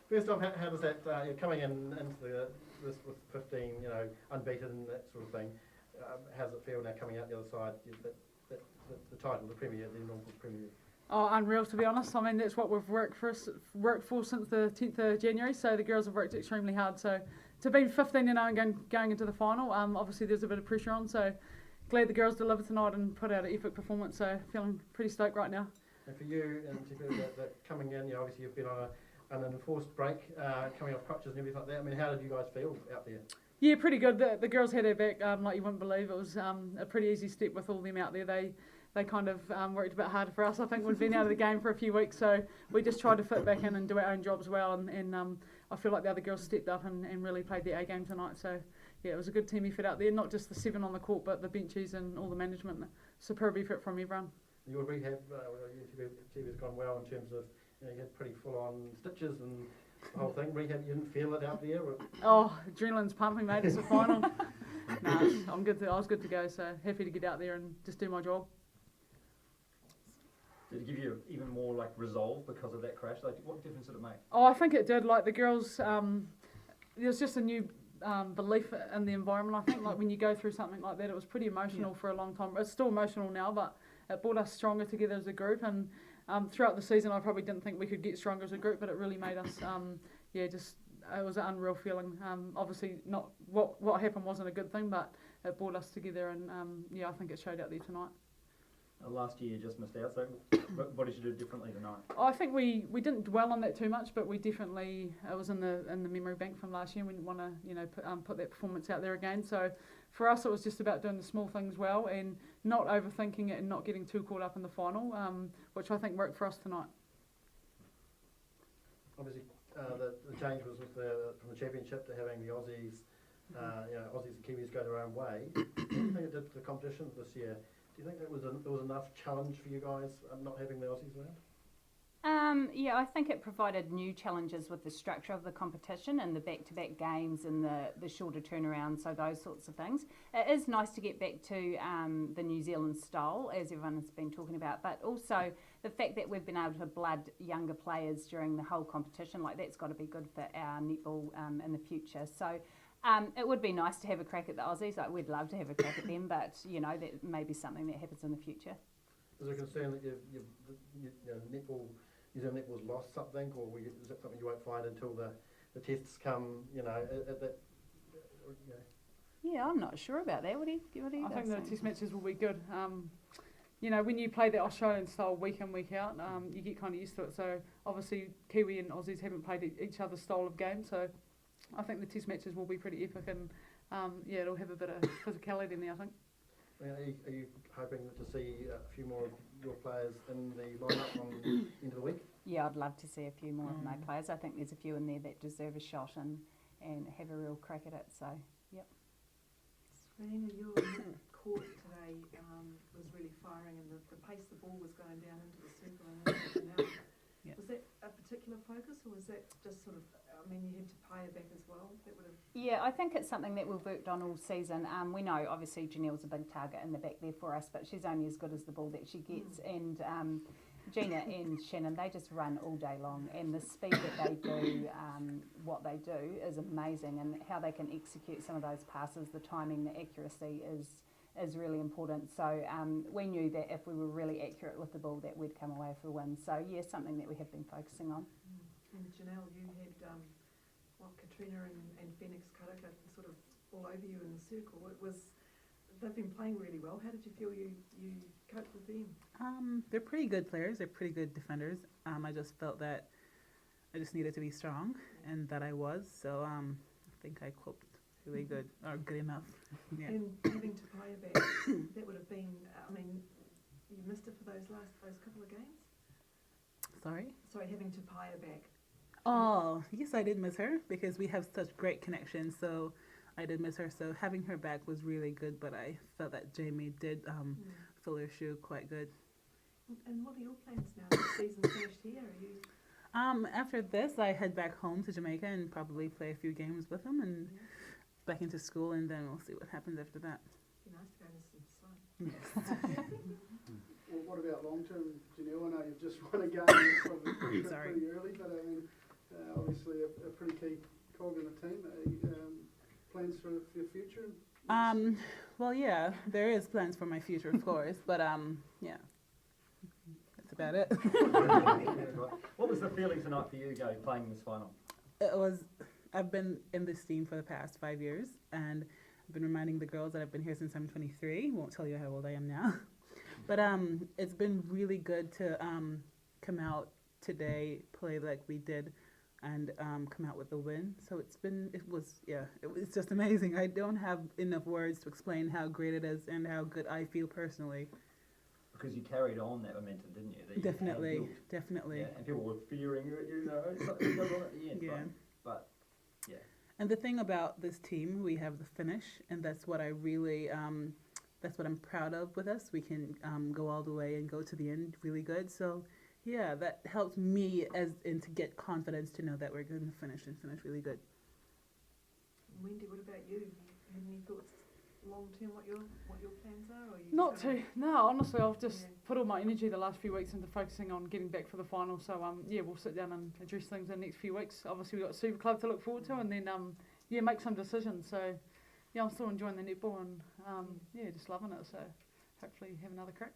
First off, how does that, you're coming into this with 15, unbeaten, that sort of thing. How does it feel now coming out the other side, the title, the Premier, the inaugural Premier? Oh, unreal, to be honest. I mean, that's what we've worked for since the 10th of January, so the girls have worked extremely hard. So to be 15-0 and going into the final, obviously there's a bit of pressure on, so glad the girls delivered tonight and put out an epic performance, so feeling pretty stoked right now. And for you, in particular, that coming in, obviously you've been on an enforced break, coming off crutches and everything like that. I mean, how did you guys feel out there? Yeah, pretty good. The girls had our back, like you wouldn't believe. It was a pretty easy step with all them out there. They kind of worked a bit harder for us. I think we'd been out of the game for a few weeks, so we just tried to fit back in and do our own jobs well. And I feel like the other girls stepped up and really played their A game tonight. So yeah, it was a good team effort out there. Not just the 7 on the court, but the benchies and all the management. Superb effort from everyone. Your rehab, has gone well in terms of you had pretty full-on stitches and the whole thing. Rehab, you didn't feel it out there? Oh, adrenaline's pumping, mate. It's the final. No, I'm good. I was good to go. So happy to get out there and just do my job. Did it give you even more resolve because of that crash? What difference did it make? Oh, I think it did. Like the girls, there's just a new belief in the environment. I think when you go through something like that, it was pretty emotional for a long time. It's still emotional now, but it brought us stronger together as a group. And throughout the season, I probably didn't think we could get stronger as a group, but it really made us, it was an unreal feeling. Obviously, not what happened wasn't a good thing, but it brought us together, and I think it showed out there tonight. Last year you just missed out, so what did you do differently tonight? I think we didn't dwell on that too much, but we definitely, it was in the memory bank from last year. We didn't want to put that performance out there again. So for us, it was just about doing the small things well and not overthinking it and not getting too caught up in the final, which I think worked for us tonight. Obviously, the change was from the championship to having the Aussies, Aussies and Kiwis go their own way. What do you think it did for the competition this year? Do you think there was enough challenge for you guys not having the Aussies around? Yeah, I think it provided new challenges with the structure of the competition and the back-to-back games and the shorter turnaround, so those sorts of things. It is nice to get back to the New Zealand style, as everyone has been talking about, but also the fact that we've been able to blood younger players during the whole competition, that's got to be good for our netball in the future. So it would be nice to have a crack at the Aussies. We'd love to have a crack at them, but that may be something that happens in the future. Is there a concern that New Zealand netball's lost something, or is that something you won't find until the tests come? Yeah, I'm not sure about that. What do you I think the test matches will be good. When you play the Australian style week in, week out, you get kind of used to it. So obviously Kiwi and Aussies haven't played each other's style of game, so I think the test matches will be pretty epic, and it'll have a bit of physicality in there, I think. Are you hoping to see a few more of your players in the lineup on the end of the week? Yeah, I'd love to see a few more of my players. I think there's a few in there that deserve a shot and have a real crack at it. So, yep. Serena, your court today was really firing, and the pace the ball was going down into the circle and out. Yep. Was that a particular focus, or was that just sort of? You had to pay her back as well. Yeah, I think it's something that we've worked on all season. We know obviously Janelle's a big target in the back there for us, but she's only as good as the ball that she gets. And Gina and Shannon, they just run all day long, and the speed that they do, what they do is amazing, and how they can execute some of those passes, the timing, the accuracy is really important. So we knew that if we were really accurate with the ball, that we'd come away with a win. So yeah, something that we have been focusing on. And Janelle, you had Katrina and Phoenix Karaka sort of all over you in the circle. They've been playing really well. How did you feel you coped with them? They're pretty good players. They're pretty good defenders. I just felt that I just needed to be strong, and that I was. So I think I coped really good, or good enough. Yeah. And having to pay her back, that would have been. You missed it for those couple of games. Sorry, having to pay her back. Oh, yes, I did miss her because we have such great connections. So I did miss her. So having her back was really good, but I felt that Jamie did fill her shoe quite good. And what are your plans now? The season's finished here. Are you? After this, I head back home to Jamaica and probably play a few games with them and back into school, and then we'll see what happens after that. It'd be nice to go into some sun. Yes. Well, what about long-term, Janelle? I know you've just won a game, it's probably pretty early, but obviously pretty key cog in the team. Plans for your future? Well, yeah, there is plans for my future, of course, but yeah, that's about it. What was the feeling tonight for you, Go, playing this final? I've been in this team for the past 5 years, and I've been reminding the girls that I've been here since I'm 23. Won't tell you how old I am now. But it's been really good to come out today, play like we did, and come out with a win. So it's just amazing. I don't have enough words to explain how great it is and how good I feel personally. Because you carried on that momentum, didn't you? That you had Definitely, built. definitely. Yeah, and people were fearing it, it goes on at the end, Yeah. right? But, yeah. And the thing about this team, we have the finish, and that's what I really, that's what I'm proud of with us. We can go all the way and go to the end really good. So, yeah, that helps me to get confidence to know that we're going to finish really good. Wendy, what about you? Have any thoughts long term what your plans are? Or you Not just gonna- too. No, honestly, I've just Yeah. put all my energy the last few weeks into focusing on getting back for the final. So yeah, we'll sit down and address things in the next few weeks. Obviously, we've got Super Club to look forward to, and then yeah, make some decisions. So yeah, I'm still enjoying the netball and yeah, just loving it. So hopefully have another crack.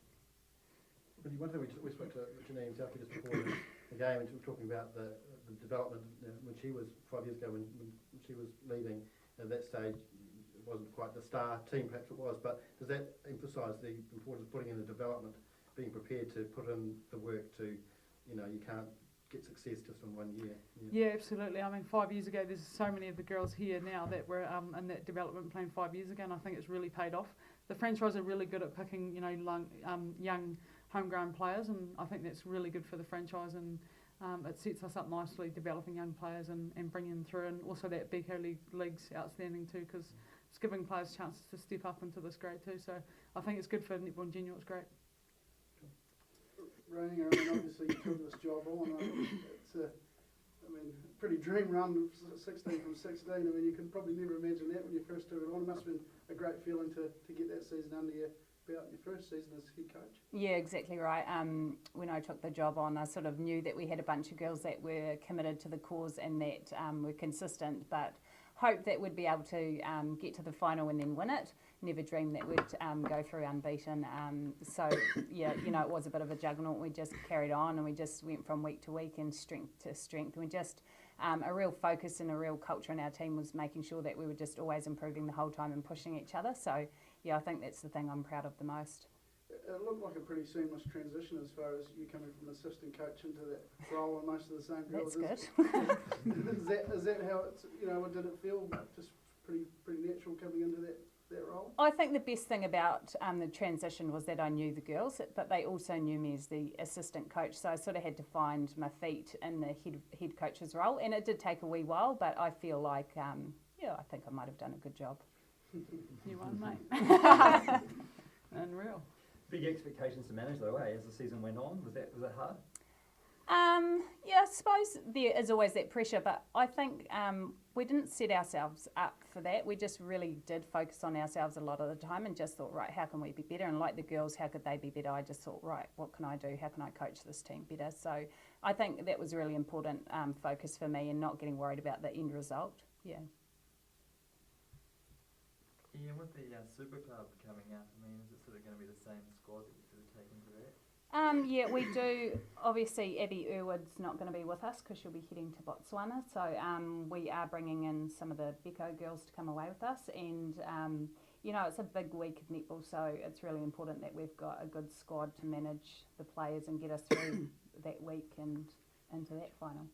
But one thing we spoke to Janine and Zelke just before the game, and we were talking about the development when she was 5 years ago when she was leaving. At that stage, it wasn't quite the star team, perhaps it was, but does that emphasise the importance of putting in the development, being prepared to put in the work to, you can't get success just in 1 year? Yeah, absolutely. I mean, 5 years ago, there's so many of the girls here now that were in that development plan 5 years ago, and I think it's really paid off. The franchise are really good at picking, young homegrown players, and I think that's really good for the franchise, and it sets us up nicely developing young players and bringing them through, and also that BK League's outstanding too, because it's giving players chances to step up into this grade too. So I think it's good for netball in general. It's great. Rainer, obviously you took this job on. It's a pretty dream run, 16 from 16. You can probably never imagine that when you first took it on. It must have been a great feeling to get that season under your belt, your first season as head coach. Yeah, exactly right. When I took the job on, I sort of knew that we had a bunch of girls that were committed to the cause and that were consistent, but hoped that we'd be able to get to the final and then win it. Never dreamed that we'd go through unbeaten. So, yeah, it was a bit of a juggernaut. We just carried on and we just went from week to week and strength to strength. And we just, a real focus and a real culture in our team was making sure that we were just always improving the whole time and pushing each other. So, yeah, I think that's the thing I'm proud of the most. It looked like a pretty seamless transition as far as you coming from assistant coach into that role, and most of the same girls. That's good. Is that how it's, did it feel just pretty natural coming into that role? I think the best thing about the transition was that I knew the girls, but they also knew me as the assistant coach. So I sort of had to find my feet in the head coach's role, and it did take a wee while, but I feel like, I think I might have done a good job. You won, mate. Unreal. Big expectations to manage though, as the season went on. Was that hard? Yeah, I suppose there is always that pressure, but I think we didn't set ourselves up for that. We just really did focus on ourselves a lot of the time and just thought, right, how can we be better? And like the girls, how could they be better? I just thought, right, what can I do? How can I coach this team better? So I think that was a really important focus for me and not getting worried about the end result. Yeah. Ian, with the Super Club coming up, is it sort of going to be the same squad that you sort of take into that? Yeah, we do. Obviously, Abby Irwood's not going to be with us because she'll be heading to Botswana. So we are bringing in some of the Beko girls to come away with us. And, it's a big week of netball, so it's really important that we've got a good squad to manage the players and get us through that week and into that final.